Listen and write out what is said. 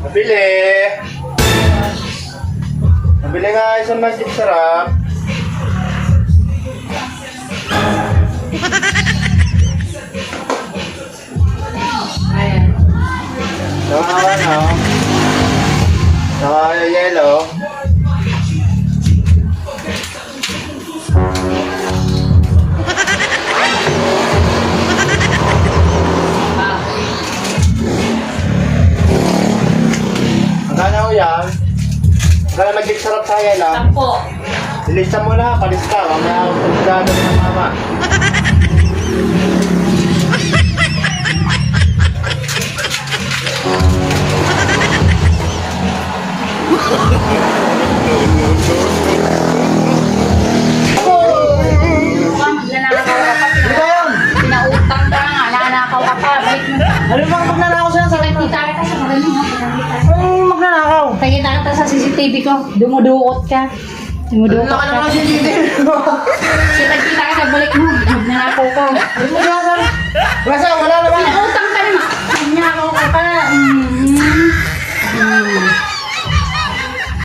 Nabili. Nabili nga isang magic sarap. Ayan. Saka ano? Saka yellow. Magkano ko yan? Magkano magic sarap sa yellow? 10. Ilista mo na, palis ka. Mamaya ako pagkano ng mama. Magnanakaw ka pa. Pinautang ka nga. Nanakaw ka pa. Balik mo. Ano bang magnanakaw sa'yo? Sa kita kita sa magaling mo. Anong magnanakaw? Nakita kita sa CCTV ko. Dumuduot ka. Dumuduot ka. CCTV mo? Kita